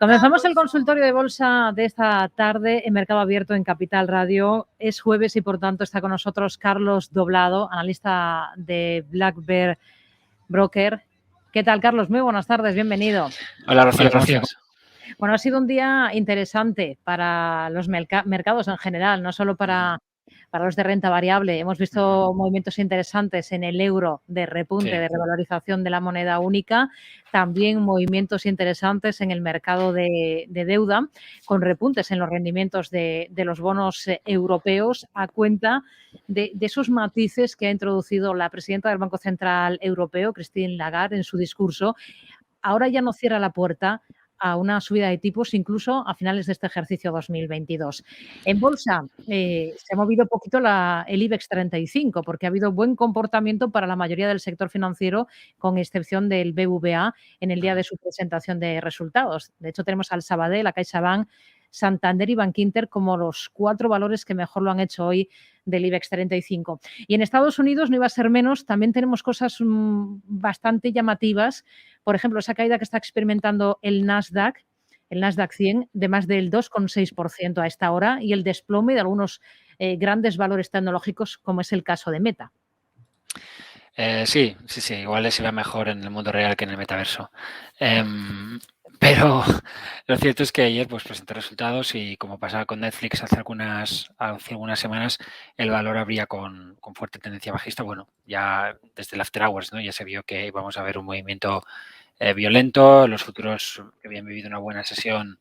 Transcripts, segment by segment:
Comenzamos el consultorio de bolsa de esta tarde en Mercado Abierto en Capital Radio. Es jueves y, por tanto, está con nosotros Carlos Doblado, analista de Black Bear Broker. ¿Qué tal, Carlos? Muy buenas tardes, bienvenido. Hola, Rocío, ¿cómo estás? Bueno, ha sido un día interesante para los mercados en general, no solo para los de renta variable. Hemos visto movimientos interesantes en el euro de repunte, de revalorización de la moneda única. También movimientos interesantes en el mercado de deuda, con repuntes en los rendimientos de los bonos europeos a cuenta de esos matices que ha introducido la presidenta del Banco Central Europeo, Christine Lagarde, en su discurso. Ahora ya no cierra la puerta a una subida de tipos incluso a finales de este ejercicio 2022. En bolsa se ha movido poquito el IBEX 35 porque ha habido buen comportamiento para la mayoría del sector financiero, con excepción del BVA en el día de su presentación de resultados. De hecho, tenemos al Sabadell, la CaixaBank, Santander y Bankinter como los 4 valores que mejor lo han hecho hoy del IBEX 35. Y en Estados Unidos no iba a ser menos, también tenemos cosas bastante llamativas. Por ejemplo, esa caída que está experimentando el Nasdaq 100 de más del 2,6% a esta hora, y el desplome de algunos grandes valores tecnológicos, como es el caso de Meta. Sí, igual les iba mejor en el mundo real que en el metaverso. Pero lo cierto es que ayer pues presenté resultados y, como pasaba con Netflix hace algunas semanas, el valor abría con fuerte tendencia bajista. Bueno, ya desde el after hours, ¿no? Ya se vio que íbamos a ver un movimiento violento. Los futuros, que habían vivido una buena sesión,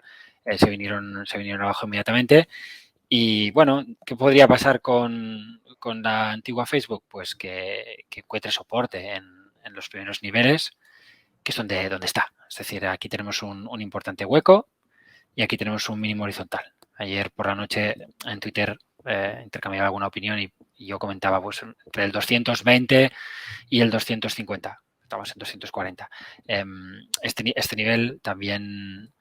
se vinieron abajo inmediatamente. Y bueno, ¿qué podría pasar con la antigua Facebook? Pues que encuentre soporte en los primeros niveles, que es donde está. Es decir, aquí tenemos un importante hueco y aquí tenemos un mínimo horizontal. Ayer por la noche en Twitter intercambiaba alguna opinión y yo comentaba pues entre el 220 y el 250. Estamos en 240. Este nivel también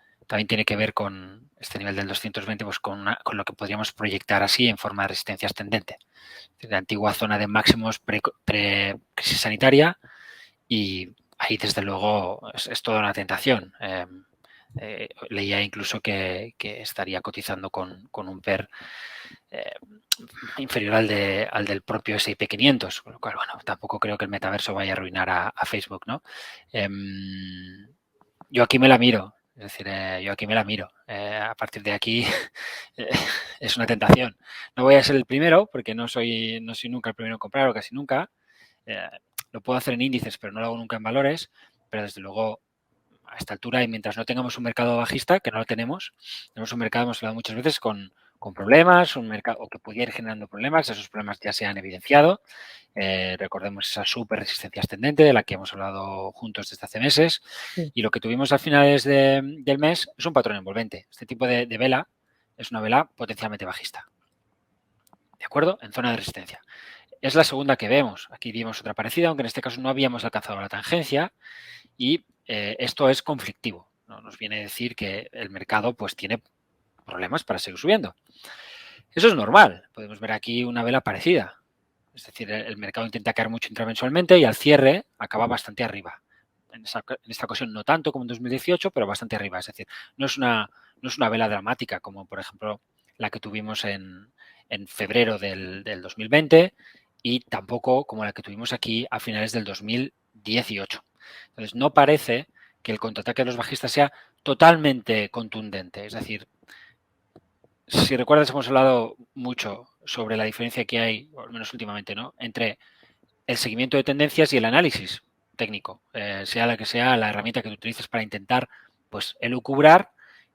tiene que ver con este nivel del 220, pues con lo que podríamos proyectar así en forma de resistencia ascendente. La antigua zona de máximos pre-crisis sanitaria, y ahí desde luego es toda una tentación. Leía incluso que estaría cotizando con un PER inferior al del propio S&P 500, con lo cual, bueno, tampoco creo que el metaverso vaya a arruinar a Facebook, ¿no? Yo aquí me la miro, es decir, yo aquí me la miro. A partir de aquí es una tentación. No voy a ser el primero, porque no soy nunca el primero en comprar, o casi nunca. Lo puedo hacer en índices, pero no lo hago nunca en valores. Pero desde luego, a esta altura, y mientras no tengamos un mercado bajista, que no lo tenemos un mercado, hemos hablado muchas veces, con problemas, un mercado o que pudiera ir generando problemas. Esos problemas ya se han evidenciado. Recordemos esa super resistencia ascendente de la que hemos hablado juntos desde hace meses. Sí. Y lo que tuvimos al finales del mes es un patrón envolvente. Este tipo de vela es una vela potencialmente bajista. ¿De acuerdo? En zona de resistencia. Es la segunda que vemos. Aquí vimos otra parecida, aunque en este caso no habíamos alcanzado la tangencia, y esto es conflictivo, ¿no? Nos viene a decir que el mercado pues tiene problemas para seguir subiendo. Eso es normal. Podemos ver aquí una vela parecida. Es decir, el mercado intenta caer mucho intramensualmente y al cierre acaba bastante arriba. En esta ocasión no tanto como en 2018, pero bastante arriba. Es decir, no es una vela dramática como, por ejemplo, la que tuvimos en febrero del 2020, y tampoco como la que tuvimos aquí a finales del 2018. Entonces, no parece que el contraataque de los bajistas sea totalmente contundente. Es decir, si recuerdas, hemos hablado mucho sobre la diferencia que hay, o al menos últimamente, ¿no?, entre el seguimiento de tendencias y el análisis técnico, sea la que sea la herramienta que tú utilices para intentar pues elucubrar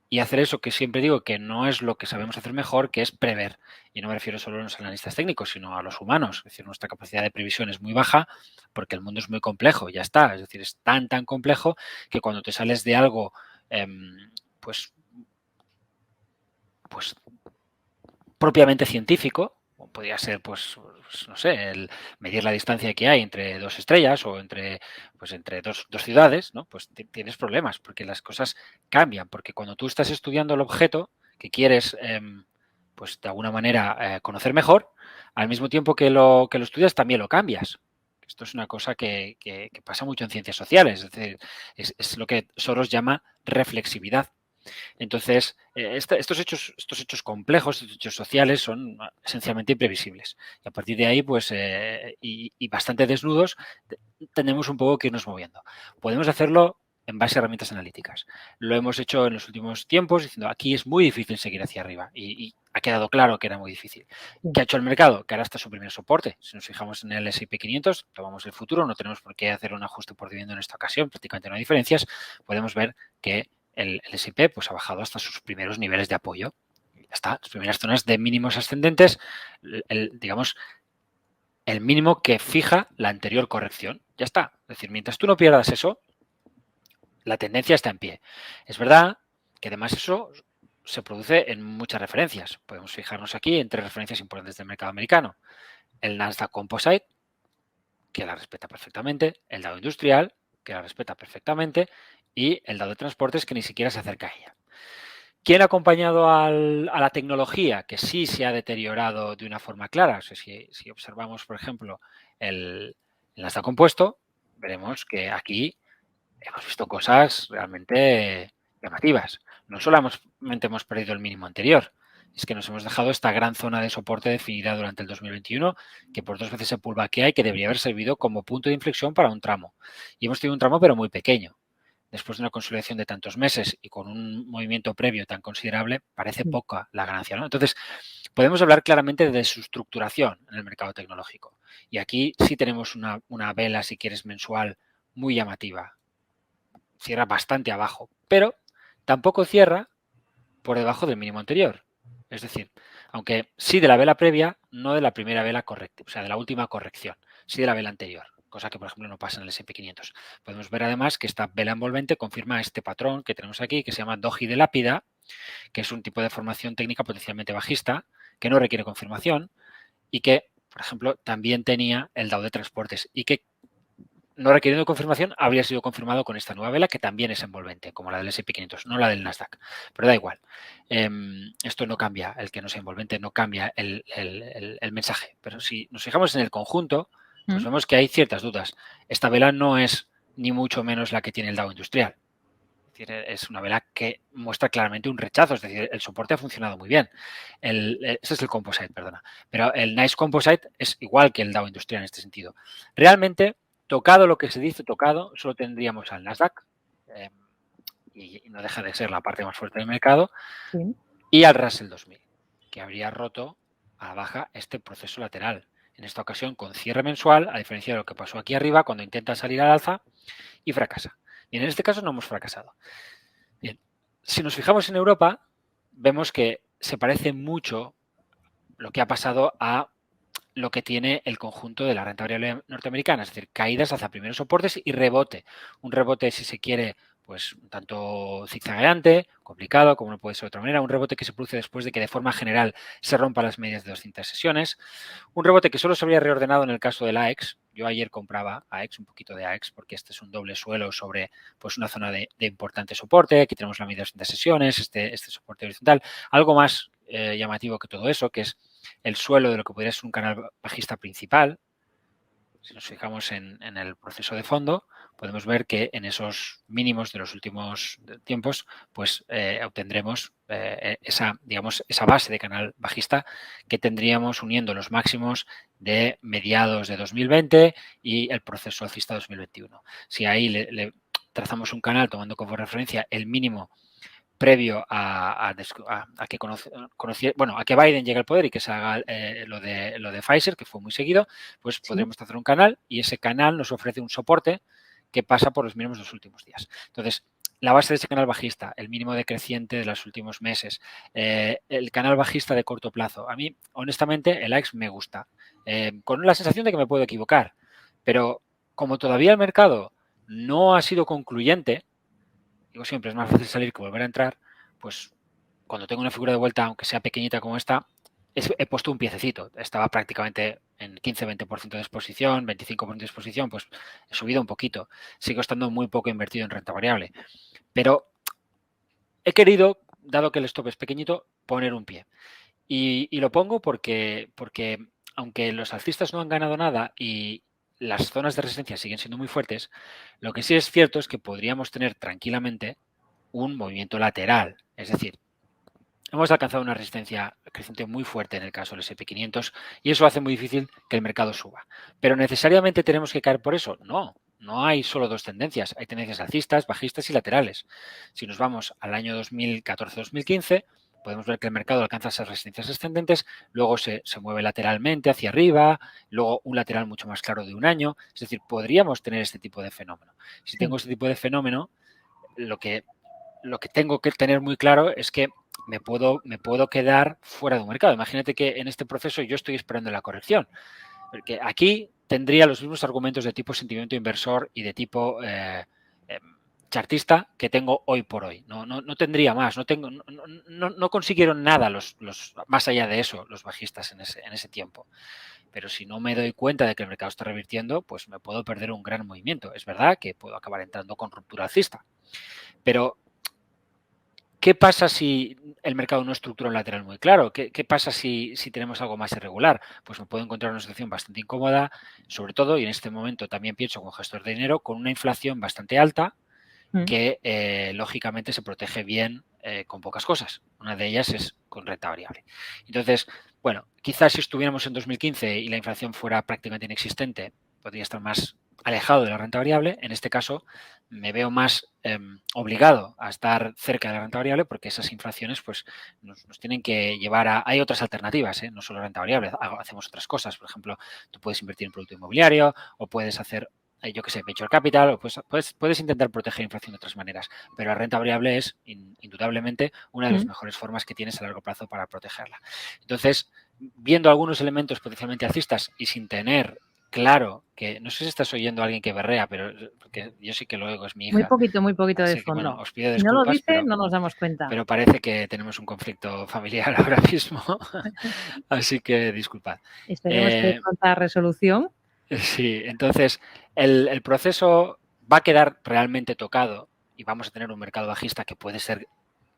y hacer eso que siempre digo que no es lo que sabemos hacer mejor, que es prever. Y no me refiero solo a los analistas técnicos, sino a los humanos. Es decir, nuestra capacidad de previsión es muy baja porque el mundo es muy complejo, ya está. Es decir, es tan complejo que cuando te sales de algo pues propiamente científico, podría ser, pues no sé, el medir la distancia que hay entre dos estrellas o entre dos ciudades, ¿no? Pues tienes problemas porque las cosas cambian, porque cuando tú estás estudiando el objeto que quieres, pues de alguna manera conocer mejor, al mismo tiempo que lo estudias, también lo cambias. Esto es una cosa que pasa mucho en ciencias sociales, es decir, es lo que Soros llama reflexividad. Entonces, estos hechos complejos, estos hechos sociales son esencialmente imprevisibles. Y a partir de ahí, pues, y bastante desnudos, tenemos un poco que irnos moviendo. Podemos hacerlo en base a herramientas analíticas. Lo hemos hecho en los últimos tiempos diciendo aquí es muy difícil seguir hacia arriba y ha quedado claro que era muy difícil. ¿Qué ha hecho el mercado? Que ahora está su primer soporte. Si nos fijamos en el S&P 500, tomamos el futuro, no tenemos por qué hacer un ajuste por dividendo en esta ocasión, prácticamente no hay diferencias, podemos ver que el S&P pues, ha bajado hasta sus primeros niveles de apoyo. Ya está, las primeras zonas de mínimos ascendentes, digamos, el mínimo que fija la anterior corrección. Ya está. Es decir, mientras tú no pierdas eso, la tendencia está en pie. Es verdad que además eso se produce en muchas referencias. Podemos fijarnos aquí en 3 referencias importantes del mercado americano. El Nasdaq Composite, que la respeta perfectamente, el Dow Industrial, que la respeta perfectamente, y el Dow de Transportes, que ni siquiera se acerca a ella. ¿Quién ha acompañado a la tecnología? Que sí se ha deteriorado de una forma clara. O sea, si observamos, por ejemplo, el Nasdaq compuesto, veremos que aquí hemos visto cosas realmente llamativas. No solamente hemos perdido el mínimo anterior, es que nos hemos dejado esta gran zona de soporte definida durante el 2021, que por 2 veces se pullbackea y que debería haber servido como punto de inflexión para un tramo. Y hemos tenido un tramo pero muy pequeño. Después de una consolidación de tantos meses y con un movimiento previo tan considerable, parece poca la ganancia, ¿no? Entonces, podemos hablar claramente de su estructuración en el mercado tecnológico. Y aquí sí tenemos una vela, si quieres, mensual muy llamativa. Cierra bastante abajo, pero tampoco cierra por debajo del mínimo anterior. Es decir, aunque sí de la vela previa, no de la primera vela correcta, o sea, de la última corrección, sí de la vela anterior, cosa que por ejemplo no pasa en el S&P 500. Podemos ver además que esta vela envolvente confirma este patrón que tenemos aquí, que se llama doji de lápida, que es un tipo de formación técnica potencialmente bajista, que no requiere confirmación y que, por ejemplo, también tenía el Dow de transportes y que no requiriendo confirmación, habría sido confirmado con esta nueva vela, que también es envolvente, como la del S&P 500, no la del Nasdaq. Pero da igual. Esto no cambia, el que no sea envolvente no cambia el mensaje. Pero si nos fijamos en el conjunto, pues vemos que hay ciertas dudas. Esta vela no es ni mucho menos la que tiene el Dow Industrial. Es decir, es una vela que muestra claramente un rechazo, es decir, el soporte ha funcionado muy bien. Este es el Composite, perdona. Pero el Nice Composite es igual que el Dow Industrial en este sentido. Realmente, tocado lo que se dice tocado, solo tendríamos al Nasdaq, y no deja de ser la parte más fuerte del mercado, y al Russell 2000, que habría roto a la baja este proceso lateral. En esta ocasión con cierre mensual, a diferencia de lo que pasó aquí arriba cuando intenta salir al alza y fracasa. Bien, en este caso no hemos fracasado. Bien, si nos fijamos en Europa, vemos que se parece mucho lo que ha pasado a lo que tiene el conjunto de la renta variable norteamericana, es decir, caídas hacia primeros soportes y rebote. Un rebote, si se quiere, pues un tanto zigzagueante, complicado, como no puede ser de otra manera, un rebote que se produce después de que de forma general se rompan las medias de 200 sesiones, un rebote que solo se habría reordenado en el caso del AEX. Yo ayer compraba AEX, un poquito de AEX, porque este es un doble suelo sobre pues, una zona de importante soporte. Aquí tenemos la media de 200 sesiones, este soporte horizontal. Algo más llamativo que todo eso, que es el suelo de lo que podría ser un canal bajista principal. Si nos fijamos en el proceso de fondo, podemos ver que en esos mínimos de los últimos tiempos, pues obtendremos esa base de canal bajista que tendríamos uniendo los máximos de mediados de 2020 y el proceso alcista 2021. Si ahí le trazamos un canal tomando como referencia el mínimo previo a que Biden llegue al poder y que se haga lo de Pfizer, que fue muy seguido, pues podremos hacer un canal y ese canal nos ofrece un soporte que pasa por los mínimos de los últimos días. Entonces, la base de ese canal bajista, el mínimo decreciente de los últimos meses, el canal bajista de corto plazo. A mí, honestamente, el AX me gusta, con la sensación de que me puedo equivocar, pero como todavía el mercado no ha sido concluyente, digo siempre, es más fácil salir que volver a entrar, pues cuando tengo una figura de vuelta, aunque sea pequeñita como esta, he puesto un piececito. Estaba prácticamente en 15-20% de exposición, 25% de exposición, pues he subido un poquito. Sigo estando muy poco invertido en renta variable. Pero he querido, dado que el stop es pequeñito, poner un pie. Y lo pongo porque aunque los alcistas no han ganado nada y las zonas de resistencia siguen siendo muy fuertes, lo que sí es cierto es que podríamos tener tranquilamente un movimiento lateral. Es decir, hemos alcanzado una resistencia creciente muy fuerte en el caso del S&P 500 y eso hace muy difícil que el mercado suba. ¿Pero necesariamente tenemos que caer por eso? No, no hay solo dos tendencias. Hay tendencias alcistas, bajistas y laterales. Si nos vamos al año 2014-2015, podemos ver que el mercado alcanza esas resistencias ascendentes, luego se mueve lateralmente hacia arriba, luego un lateral mucho más claro de un año. Es decir, podríamos tener este tipo de fenómeno. Si tengo este tipo de fenómeno, lo que tengo que tener muy claro es que me puedo quedar fuera de un mercado. Imagínate que en este proceso yo estoy esperando la corrección. Porque aquí tendría los mismos argumentos de tipo sentimiento inversor y de tipo chartista que tengo hoy por hoy. No tendría más. No consiguieron nada más allá de eso los bajistas en ese tiempo. Pero si no me doy cuenta de que el mercado está revirtiendo, pues me puedo perder un gran movimiento. Es verdad que puedo acabar entrando con ruptura alcista. Pero ¿qué pasa si el mercado no estructura un lateral muy claro? ¿Qué pasa si tenemos algo más irregular? Pues me puedo encontrar en una situación bastante incómoda, sobre todo, y en este momento también pienso como gestor de dinero, con una inflación bastante alta que lógicamente se protege bien con pocas cosas. Una de ellas es con renta variable. Entonces, bueno, quizás si estuviéramos en 2015 y la inflación fuera prácticamente inexistente, podría estar más alejado de la renta variable. En este caso, me veo más obligado a estar cerca de la renta variable porque esas inflaciones pues, nos tienen que llevar a... Hay otras alternativas, no solo renta variable, hacemos otras cosas. Por ejemplo, tú puedes invertir en producto inmobiliario o puedes hacer yo que sé, venture capital, o puedes intentar proteger inflación de otras maneras, pero la renta variable es indudablemente una de las mejores formas que tienes a largo plazo para protegerla. Entonces, viendo algunos elementos potencialmente alcistas y sin tener claro que, no sé si estás oyendo a alguien que berrea, pero porque yo sí que lo oigo, es mi hija. Muy poquito de fondo. Que, bueno, os pido Si no lo disculpas, dice, no nos damos cuenta. pero parece que tenemos un conflicto familiar ahora mismo, así que disculpad. Esperemos que pronta resolución. Sí, entonces el proceso va a quedar realmente tocado y vamos a tener un mercado bajista que puede ser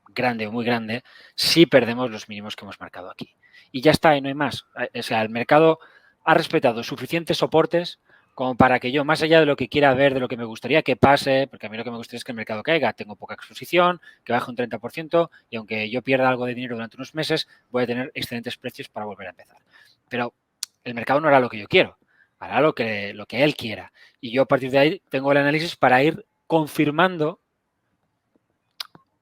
grande o muy grande si perdemos los mínimos que hemos marcado aquí. Y ya está, y no hay más. O sea, el mercado ha respetado suficientes soportes como para que yo, más allá de lo que quiera ver, de lo que me gustaría que pase, porque a mí lo que me gustaría es que el mercado caiga, tengo poca exposición, que baje un 30% y aunque yo pierda algo de dinero durante unos meses, voy a tener excelentes precios para volver a empezar. Pero el mercado no hará lo que yo quiero, hará lo que él quiera. Y yo a partir de ahí tengo el análisis para ir confirmando,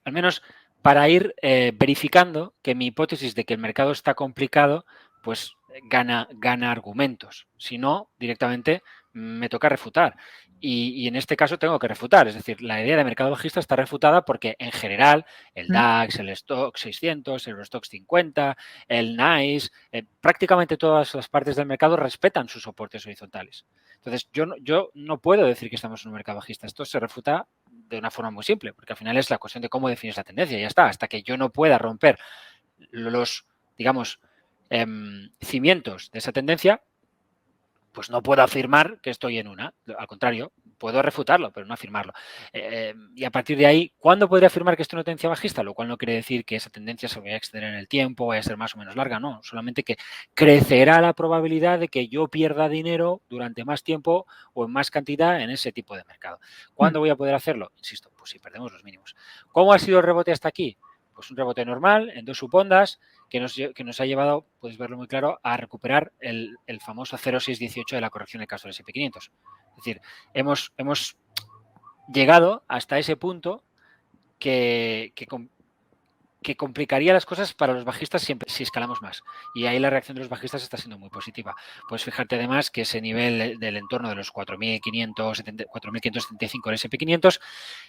al menos para ir verificando que mi hipótesis de que el mercado está complicado, pues gana argumentos. Si no, directamente me toca refutar. Y en este caso tengo que refutar. Es decir, la idea de mercado bajista está refutada porque en general el DAX, el Stock 600, el Eurostoxx 50, el NICE, prácticamente todas las partes del mercado respetan sus soportes horizontales. Entonces, yo no puedo decir que estamos en un mercado bajista. Esto se refuta de una forma muy simple, porque al final es la cuestión de cómo defines la tendencia. Y ya está, hasta que yo no pueda romper los, digamos, cimientos de esa tendencia, pues no puedo afirmar que estoy en una. Al contrario, puedo refutarlo, pero no afirmarlo. Y a partir de ahí, ¿cuándo podría afirmar que estoy en una tendencia bajista? Lo cual no quiere decir que esa tendencia se vaya a extender en el tiempo, vaya a ser más o menos larga, no. Solamente que crecerá la probabilidad de que yo pierda dinero durante más tiempo o en más cantidad en ese tipo de mercado. ¿Cuándo voy a poder hacerlo? Insisto, pues si perdemos los mínimos. ¿Cómo ha sido el rebote hasta aquí? Pues un rebote normal en dos subondas que nos ha llevado, puedes verlo muy claro, a recuperar el famoso 0,618 de la corrección en el caso del S&P 500. Es decir, hemos llegado hasta ese punto que complicaría las cosas para los bajistas siempre si escalamos más. Y ahí la reacción de los bajistas está siendo muy positiva. Pues fíjate además que ese nivel del entorno de los 4.575 del S&P 500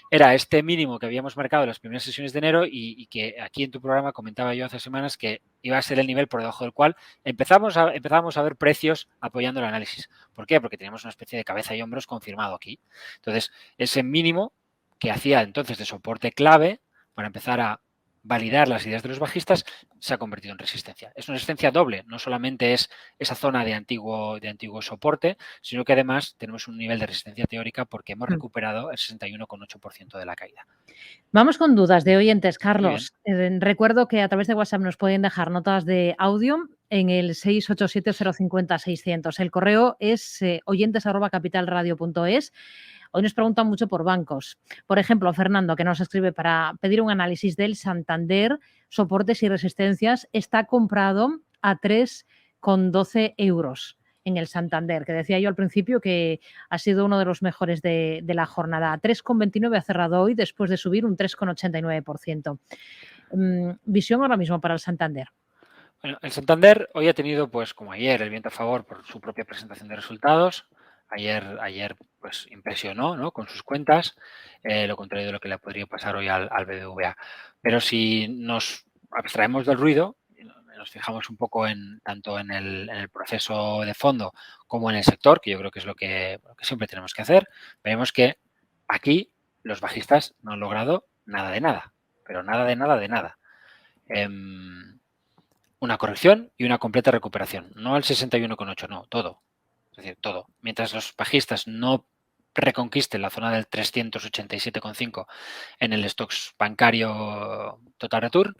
era este mínimo que habíamos marcado en las primeras sesiones de enero y que aquí en tu programa comentaba yo hace semanas que iba a ser el nivel por debajo del cual empezábamos a ver precios apoyando el análisis. ¿Por qué? Porque teníamos una especie de cabeza y hombros confirmado aquí. Entonces, ese mínimo que hacía entonces de soporte clave para empezar a validar las ideas de los bajistas, se ha convertido en resistencia. Es una resistencia doble, no solamente es esa zona de antiguo soporte, sino que además tenemos un nivel de resistencia teórica porque hemos recuperado el 61,8% de la caída. Vamos con dudas de oyentes, Carlos. Recuerdo que a través de WhatsApp nos pueden dejar notas de audio en el 687-050-600. El correo es oyentes@capitalradio.es. Hoy nos preguntan mucho por bancos. Por ejemplo, Fernando, que nos escribe para pedir un análisis del Santander, soportes y resistencias, está comprado a 3,12 euros en el Santander, que decía yo al principio que ha sido uno de los mejores de la jornada. 3,29 ha cerrado hoy después de subir un 3,89%. Visión ahora mismo para el Santander. Bueno, el Santander hoy ha tenido, pues como ayer, el viento a favor por su propia presentación de resultados. Ayer pues impresionó, ¿no?, con sus cuentas, lo contrario de lo que le podría pasar hoy al BBVA. Pero si nos abstraemos del ruido, nos fijamos un poco tanto en el proceso de fondo como en el sector, que yo creo que es lo que siempre tenemos que hacer, veremos que aquí los bajistas no han logrado nada de nada, pero nada de nada de nada. Una corrección y una completa recuperación. No al 61,8, no, todo. Es decir, todo. Mientras los bajistas no reconquisten la zona del 387,5 en el stocks bancario total return,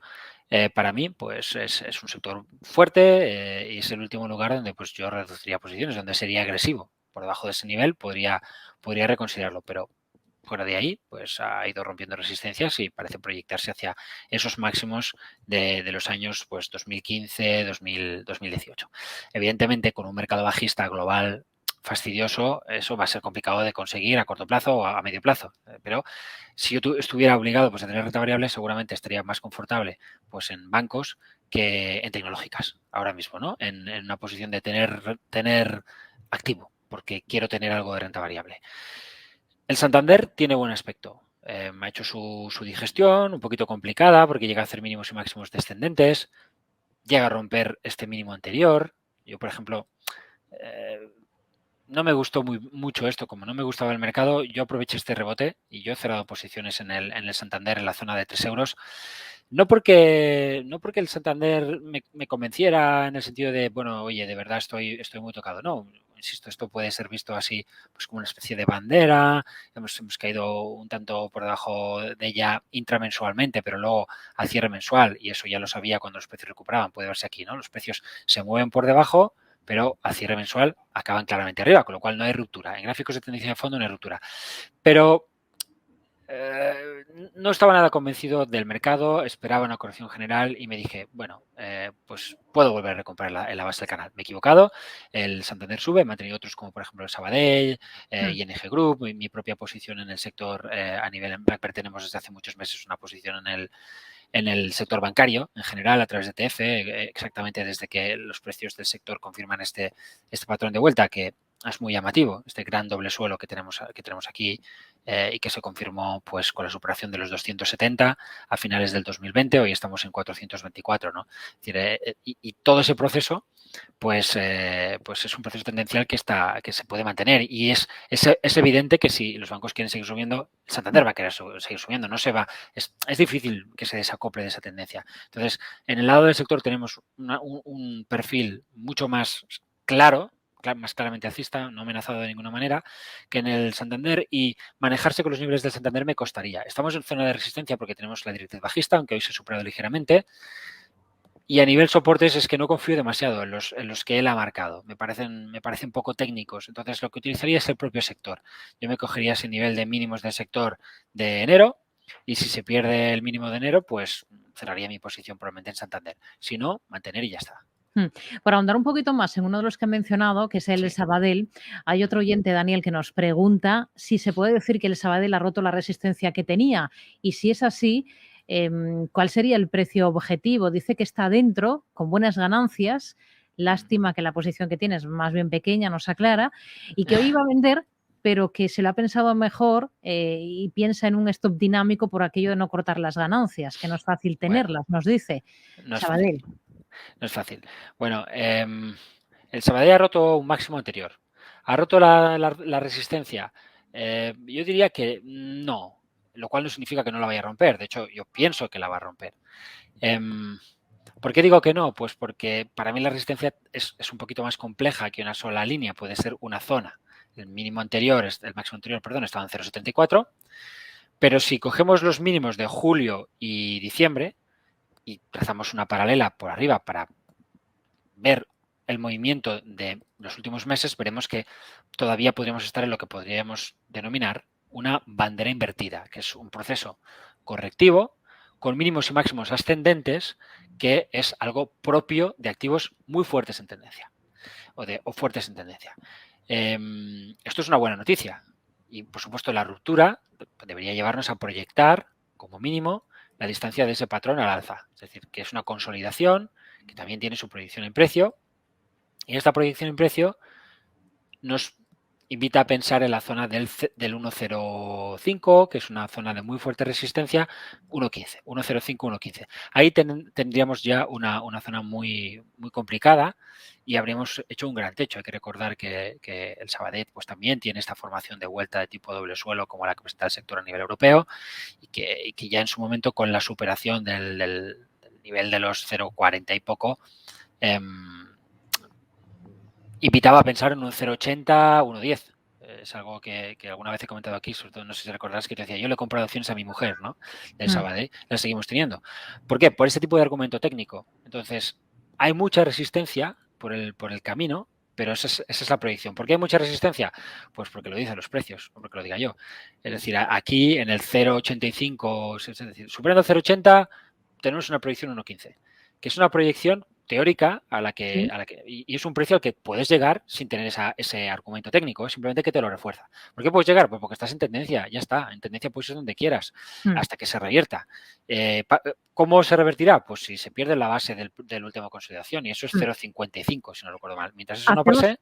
para mí pues es un sector fuerte y es el último lugar donde pues yo reduciría posiciones, donde sería agresivo. Por debajo de ese nivel podría reconsiderarlo, pero fuera de ahí, pues ha ido rompiendo resistencias y parece proyectarse hacia esos máximos de los años pues 2015, 2018. Evidentemente, con un mercado bajista global fastidioso, eso va a ser complicado de conseguir a corto plazo o a medio plazo. Pero si yo estuviera obligado pues, a tener renta variable, seguramente estaría más confortable pues, en bancos que en tecnológicas ahora mismo, ¿no? En una posición de tener activo, porque quiero tener algo de renta variable. El Santander tiene buen aspecto. Ha hecho su digestión, un poquito complicada porque llega a hacer mínimos y máximos descendentes, llega a romper este mínimo anterior. Yo, por ejemplo, no me gustó mucho esto, como no me gustaba el mercado, yo aproveché este rebote y yo he cerrado posiciones en el Santander en la zona de 3 euros. No porque el Santander me convenciera en el sentido de, bueno, oye, de verdad estoy muy tocado. No, insisto, esto puede ser visto así pues como una especie de bandera. Hemos caído un tanto por debajo de ella intramensualmente, pero luego al cierre mensual, y eso ya lo sabía cuando los precios recuperaban, puede verse aquí, ¿no? Los precios se mueven por debajo, pero al cierre mensual acaban claramente arriba, con lo cual no hay ruptura. En gráficos de tendencia de fondo no hay ruptura. Pero no estaba nada convencido del mercado, esperaba una corrección general y me dije, bueno, pues puedo volver a recomprar en la base del canal. Me he equivocado, el Santander sube, he mantenido otros como por ejemplo el Sabadell, ING Group, mi propia posición en el sector a nivel en Blackbird tenemos desde hace muchos meses una posición en el sector bancario en general a través de TF, exactamente desde que los precios del sector confirman este patrón de vuelta que es muy llamativo, este gran doble suelo que tenemos aquí y que se confirmó pues con la superación de los 270 a finales del 2020, hoy estamos en 424, ¿no? Es decir, y todo ese proceso pues es un proceso tendencial que se puede mantener y es evidente que si los bancos quieren seguir subiendo, Santander va a querer seguir subiendo, no se va, es difícil que se desacople de esa tendencia. Entonces, en el lado del sector tenemos un perfil mucho más claro, más claramente alcista, no amenazado de ninguna manera, que en el Santander, y manejarse con los niveles del Santander me costaría. Estamos en zona de resistencia porque tenemos la directriz bajista, aunque hoy se ha superado ligeramente. Y a nivel soportes es que no confío demasiado en los que él ha marcado. Me parecen poco técnicos. Entonces lo que utilizaría es el propio sector. Yo me cogería ese nivel de mínimos del sector de enero y si se pierde el mínimo de enero, pues cerraría mi posición probablemente en Santander. Si no, mantener y ya está. Para ahondar un poquito más en uno de los que he mencionado, que es el Sabadell, hay otro oyente, Daniel, que nos pregunta si se puede decir que el Sabadell ha roto la resistencia que tenía y si es así, ¿cuál sería el precio objetivo? Dice que está dentro, con buenas ganancias, lástima que la posición que tiene es más bien pequeña, nos aclara, y que hoy iba a vender, pero que se lo ha pensado mejor y piensa en un stop dinámico por aquello de no cortar las ganancias, que no es fácil tenerlas, nos dice No es Sabadell. fácil. No es fácil. Bueno, el Sabadell ha roto un máximo anterior. ¿Ha roto la resistencia? Yo diría que no, lo cual no significa que no la vaya a romper. De hecho, yo pienso que la va a romper. ¿Por qué digo que no? Pues porque para mí la resistencia es un poquito más compleja que una sola línea. Puede ser una zona. El mínimo anterior, el máximo anterior, perdón, estaba en 0,74. Pero si cogemos los mínimos de julio y diciembre y trazamos una paralela por arriba para ver el movimiento de los últimos meses, veremos que todavía podríamos estar en lo que podríamos denominar una bandera invertida, que es un proceso correctivo con mínimos y máximos ascendentes, que es algo propio de activos muy fuertes en tendencia o fuertes en tendencia. Esto es una buena noticia y, por supuesto, la ruptura debería llevarnos a proyectar, como mínimo, la distancia de ese patrón al alza. Es decir, que es una consolidación que también tiene su proyección en precio, y esta proyección en precio nos invita a pensar en la zona del 1.05, que es una zona de muy fuerte resistencia, 1.15, 1.05, 1.15. Ahí tendríamos ya una zona muy, muy complicada y habríamos hecho un gran techo. Hay que recordar que el Sabadell pues, también tiene esta formación de vuelta de tipo doble suelo como la que presenta el sector a nivel europeo y que ya en su momento con la superación del nivel de los 0.40 y poco, invitaba a pensar en un 0,80, 1,10. Es algo que alguna vez he comentado aquí, sobre todo, no sé si recordarás que te decía, yo le he comprado acciones a mi mujer, ¿no? Del Sabadell, las seguimos teniendo. ¿Por qué? Por ese tipo de argumento técnico. Entonces, hay mucha resistencia por el camino, pero esa es la proyección. ¿Por qué hay mucha resistencia? Pues porque lo dicen los precios, no porque lo diga yo. Es decir, aquí en el 0,85, es decir, superando 0,80, tenemos una proyección 1,15, que es una proyección teórica y es un precio al que puedes llegar sin tener ese argumento técnico, simplemente que te lo refuerza. ¿Por qué puedes llegar? Pues porque estás en tendencia, ya está, en tendencia puedes ir donde quieras, hasta que se revierta. ¿Cómo se revertirá? Pues si se pierde la base del último consolidación, y eso es 0,55, si no recuerdo mal. Mientras eso no pase...